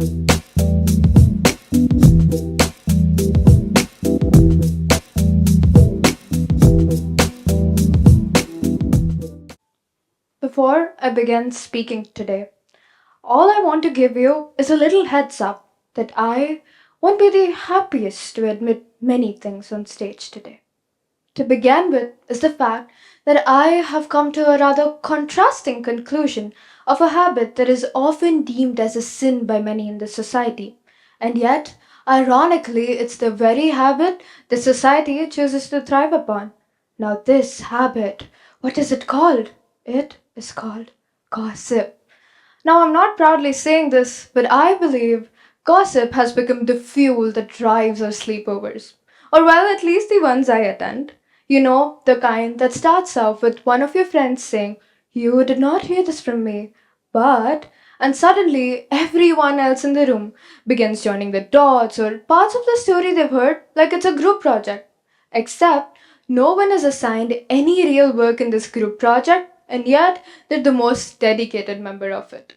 Before I begin speaking today, all I want to give you is a little heads up that I won't be the happiest to admit many things on stage today. To begin with is the fact that I have come to a rather contrasting conclusion of a habit that is often deemed as a sin by many in the society. And yet, ironically, it's the very habit the society chooses to thrive upon. Now, this habit, what is it called? It is called gossip. Now, I'm not proudly saying this, but I believe gossip has become the fuel that drives our sleepovers. Or, well, at least the ones I attend. You know, the kind that starts off with one of your friends saying, "You did not hear this from me, but," and suddenly everyone else in the room begins joining the dots or parts of the story they've heard like it's a group project. Except, no one is assigned any real work in this group project, and yet they're the most dedicated member of it.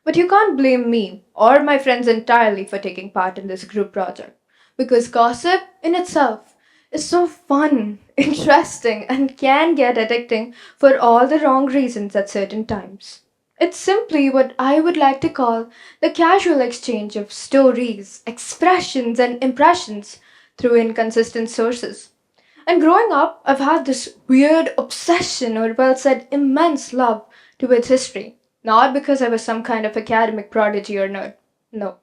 But you can't blame me or my friends entirely for taking part in this group project, because gossip in itself is so fun, interesting, and can get addicting for all the wrong reasons at certain times. It's simply what I would like to call the casual exchange of stories, expressions, and impressions through inconsistent sources. And growing up, I've had this weird obsession, or well said, immense love towards history. Not because I was some kind of academic prodigy or nerd, no,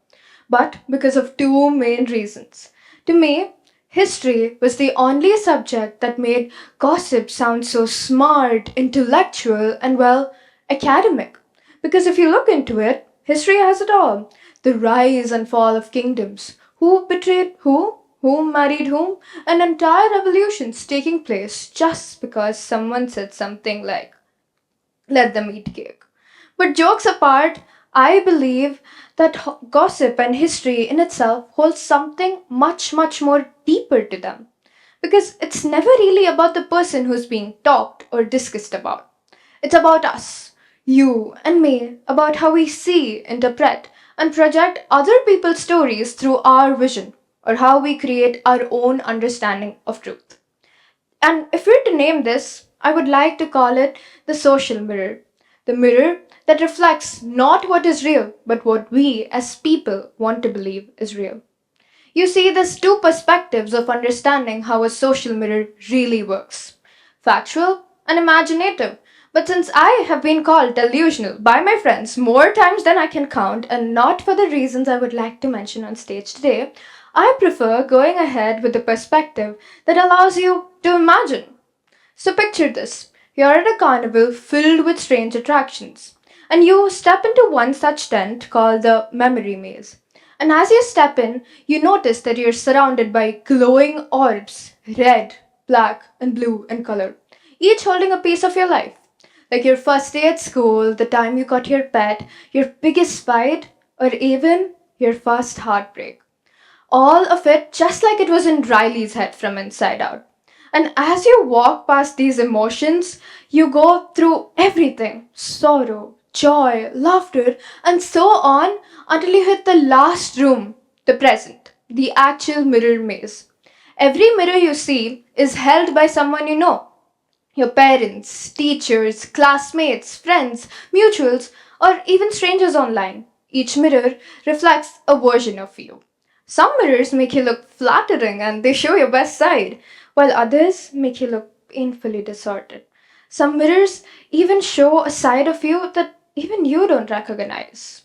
but because of two main reasons. To me, history was the only subject that made gossip sound so smart, intellectual, and well, academic. Because if you look into it, history has it all: the rise and fall of kingdoms, who betrayed whom married whom, and entire revolutions taking place just because someone said something like, "let them eat cake." But jokes apart, I believe that gossip and history in itself holds something much, much more deeper to them. Because it's never really about the person who's being talked or discussed about. It's about us, you and me, about how we see, interpret, and project other people's stories through our vision, or how we create our own understanding of truth. And if we're to name this, I would like to call it the social mirror. The mirror that reflects not what is real, but what we as people want to believe is real. You see, there's two perspectives of understanding how a social mirror really works: factual and imaginative. But since I have been called delusional by my friends more times than I can count, and not for the reasons I would like to mention on stage today, I prefer going ahead with the perspective that allows you to imagine. So picture this: you're at a carnival filled with strange attractions, and you step into one such tent called the Memory Maze. And as you step in, you notice that you're surrounded by glowing orbs, red, black, and blue in color, each holding a piece of your life. Like your first day at school, the time you got your pet, your biggest fight, or even your first heartbreak. All of it just like it was in Riley's head from inside out. And as you walk past these emotions, you go through everything: sorrow, joy, laughter, and so on until you hit the last room, the present, the actual mirror maze. Every mirror you see is held by someone you know: your parents, teachers, classmates, friends, mutuals, or even strangers online. Each mirror reflects a version of you. Some mirrors make you look flattering and they show your best side, while others make you look painfully distorted. Some mirrors even show a side of you that even you don't recognize.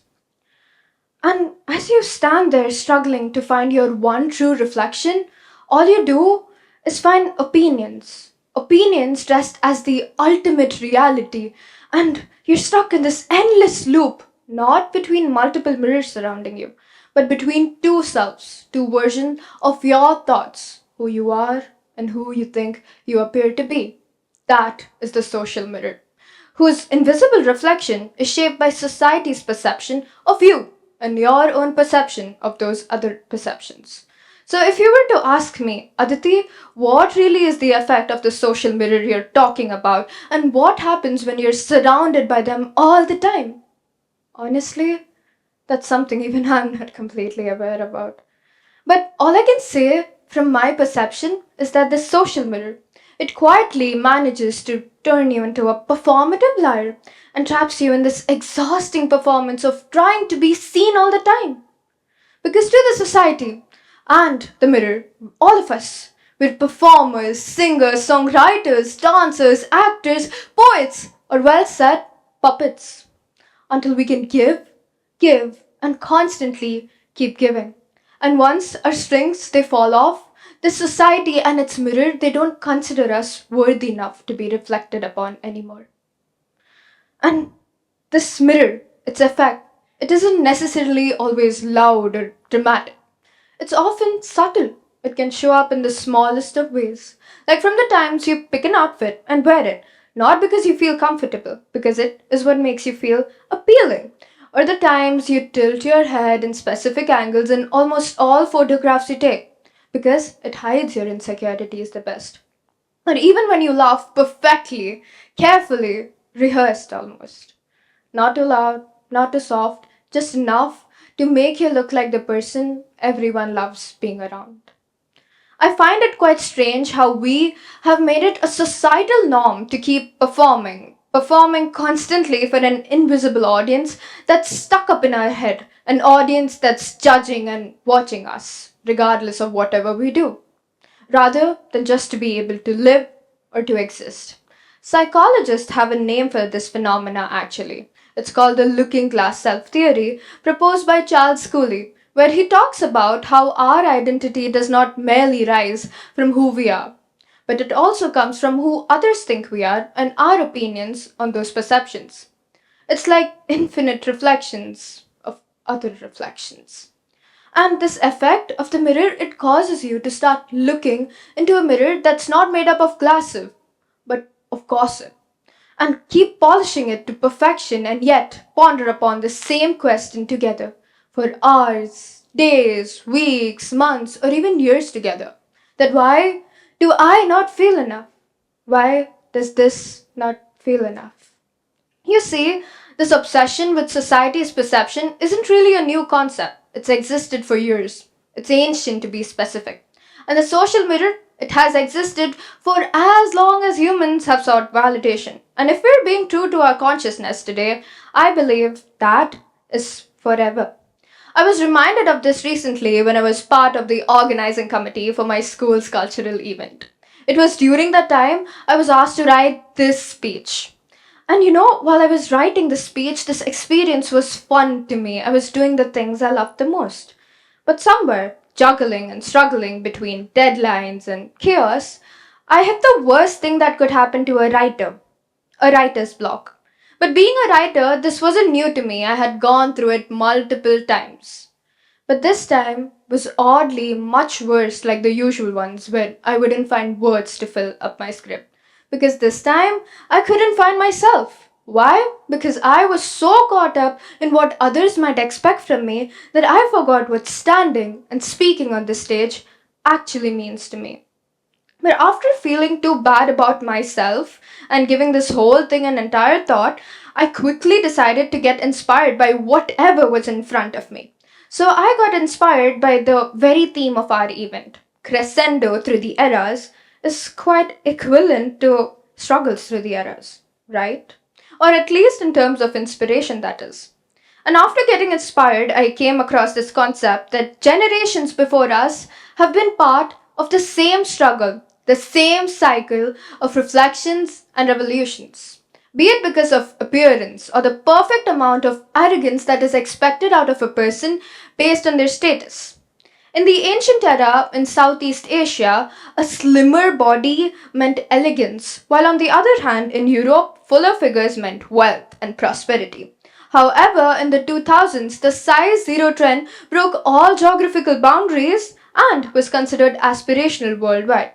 And as you stand there struggling to find your one true reflection, all you do is find opinions. Opinions dressed as the ultimate reality, and you're stuck in this endless loop, not between multiple mirrors surrounding you, but between two selves, two versions of your thoughts: who you are and who you think you appear to be. That is the social mirror, whose invisible reflection is shaped by society's perception of you and your own perception of those other perceptions. So, if you were to ask me, Aditi, what really is the effect of the social mirror you're talking about, and what happens when you're surrounded by them all the time? Honestly, That's something even I'm not completely aware about. But all I can say from my perception is that this social mirror, it quietly manages to turn you into a performative liar and traps you in this exhausting performance of trying to be seen all the time. Because to the society and the mirror, all of us, we're performers, singers, songwriters, dancers, actors, poets, or well said, puppets. Until we can give, and constantly keep giving. And once our strings they fall off, the society and its mirror they don't consider us worthy enough to be reflected upon anymore. And this mirror, its effect, it isn't necessarily always loud or dramatic. It's often subtle. It can show up in the smallest of ways. Like from the times you pick an outfit and wear it, not because you feel comfortable, because it is what makes you feel appealing. Or the times you tilt your head in specific angles in almost all photographs you take, because it hides your insecurities the best. Or even when you laugh perfectly, carefully, rehearsed almost. Not too loud, not too soft, just enough to make you look like the person everyone loves being around. I find it quite strange how we have made it a societal norm to keep performing constantly for an invisible audience that's stuck up in our head, an audience that's judging and watching us, regardless of whatever we do rather than just to be able to live or to exist. Psychologists have a name for this phenomena actually. It's called the looking glass self theory, proposed by Charles Cooley, where he talks about how our identity does not merely rise from who we are, but it also comes from who others think we are and our opinions on those perceptions. It's like infinite reflections of other reflections. And this effect of the mirror, it causes you to start looking into a mirror that's not made up of glass, but of gossip. And keep polishing it to perfection and yet ponder upon the same question together for hours, days, weeks, months, or even years together. That why do I not feel enough? Why does this not feel enough? You see, this obsession with society's perception isn't really a new concept. It's existed for years. It's ancient to be specific. And the social mirror, it has existed for as long as humans have sought validation. And if we're being true to our consciousness today, I believe that is forever. I was reminded of this recently when I was part of the organizing committee for my school's cultural event. It was during that time I was asked to write this speech. And while I was writing the speech, this experience was fun to me. I was doing the things I loved the most. But somewhere, juggling and struggling between deadlines and chaos, I hit the worst thing that could happen to a writer's block. But being a writer, this wasn't new to me. I had gone through it multiple times. But this time was oddly much worse like the usual ones where I wouldn't find words to fill up my script. Because this time I couldn't find myself. Why? Because I was so caught up in what others might expect from me that I forgot what standing and speaking on the stage actually means to me. But after feeling too bad about myself and giving this whole thing an entire thought, I quickly decided to get inspired by whatever was in front of me. So I got inspired by the very theme of our event. Crescendo through the eras is quite equivalent to struggles through the eras, right? Or at least in terms of inspiration, that is. And after getting inspired, I came across this concept that generations before us have been part of the same struggle, the same cycle of reflections and revolutions. Be it because of appearance or the perfect amount of arrogance that is expected out of a person based on their status. In the ancient era in Southeast Asia, a slimmer body meant elegance, while on the other hand, in Europe, fuller figures meant wealth and prosperity. However, in the 2000s, the size zero trend broke all geographical boundaries and was considered aspirational worldwide.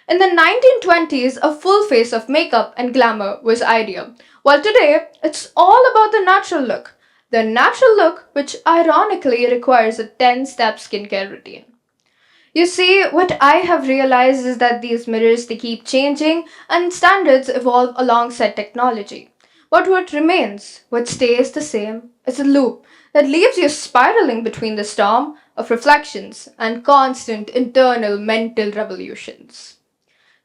In the 1920s, a full face of makeup and glamour was ideal, while today it's all about the natural look. The natural look, which ironically requires a 10-step skincare routine. You see, what I have realized is that these mirrors they keep changing and standards evolve alongside technology. But what remains, what stays the same, is a loop that leaves you spiraling between the storm of reflections and constant internal mental revolutions.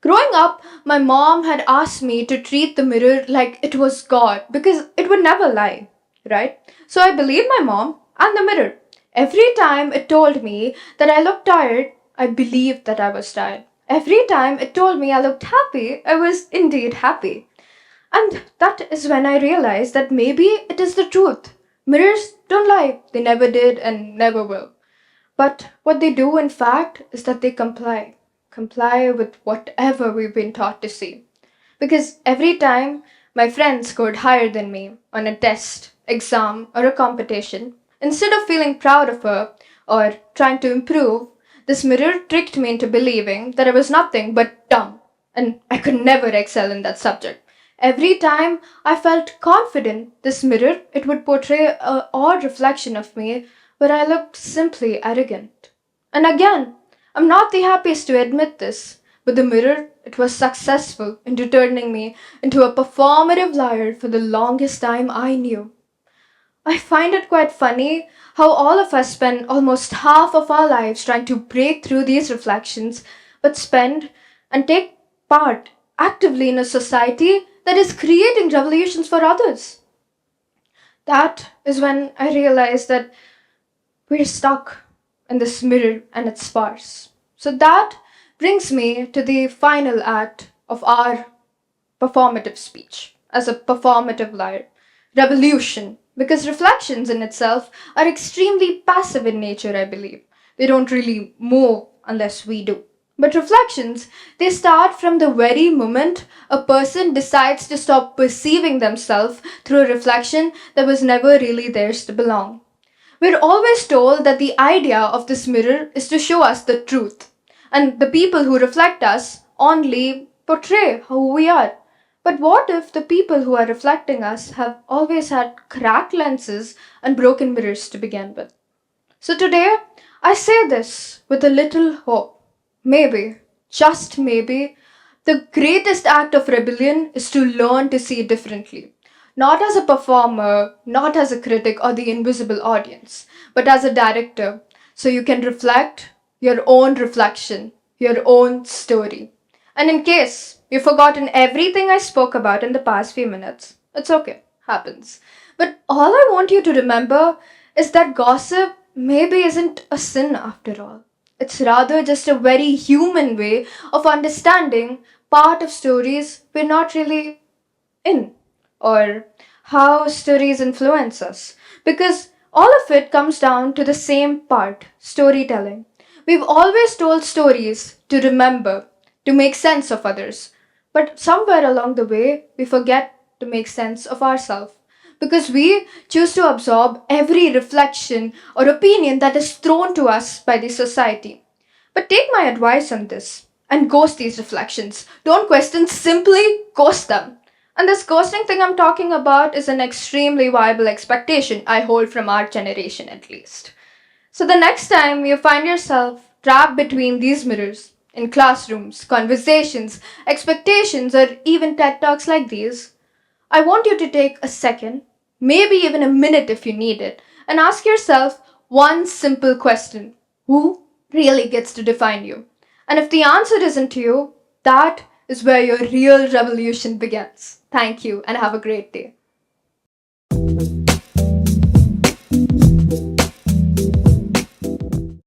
Growing up, my mom had asked me to treat the mirror like it was God because it would never lie, right? So I believed my mom and the mirror. Every time it told me that I looked tired, I believed that I was tired. Every time it told me I looked happy, I was indeed happy. And that is when I realized that maybe it is the truth. Mirrors don't lie, they never did and never will. But what they do, in fact, is that they comply. Comply with whatever we've been taught to see. Because every time my friend scored higher than me on a test, exam, or a competition, instead of feeling proud of her or trying to improve, this mirror tricked me into believing that I was nothing but dumb and I could never excel in that subject. Every time I felt confident, this mirror, it would portray an odd reflection of me where I looked simply arrogant. And again, I'm not the happiest to admit this, but the mirror, it was successful in turning me into a performative liar for the longest time I knew. I find it quite funny how all of us spend almost half of our lives trying to break through these reflections, but spend and take part actively in a society that is creating revolutions for others. That is when I realized that we're stuck in this mirror and its farce. So that brings me to the final act of our performative speech as a performative liar. Revolution. Because reflections in itself are extremely passive in nature, I believe. They don't really move unless we do. But reflections, they start from the very moment a person decides to stop perceiving themselves through a reflection that was never really theirs to belong. We're always told that the idea of this mirror is to show us the truth, and the people who reflect us only portray who we are. But what if the people who are reflecting us have always had cracked lenses and broken mirrors to begin with? So today, I say this with a little hope. Maybe, just maybe, the greatest act of rebellion is to learn to see differently. Not as a performer, not as a critic or the invisible audience, but as a director. So you can reflect your own reflection, your own story. And in case you've forgotten everything I spoke about in the past few minutes, it's okay, happens. But all I want you to remember is that gossip maybe isn't a sin after all. It's rather just a very human way of understanding part of stories we're not really in, or how stories influence us. Because all of it comes down to the same part, storytelling. We've always told stories to remember, to make sense of others. But somewhere along the way, we forget to make sense of ourselves. Because we choose to absorb every reflection or opinion that is thrown to us by the society. But take my advice on this and ghost these reflections. Don't question, simply ghost them. And this ghosting thing I'm talking about is an extremely viable expectation I hold from our generation at least. So the next time you find yourself trapped between these mirrors, in classrooms, conversations, expectations, or even TED Talks like these, I want you to take a second, maybe even a minute if you need it, and ask yourself one simple question. Who really gets to define you? And if the answer isn't you, that is where your real revolution begins. Thank you and have a great day.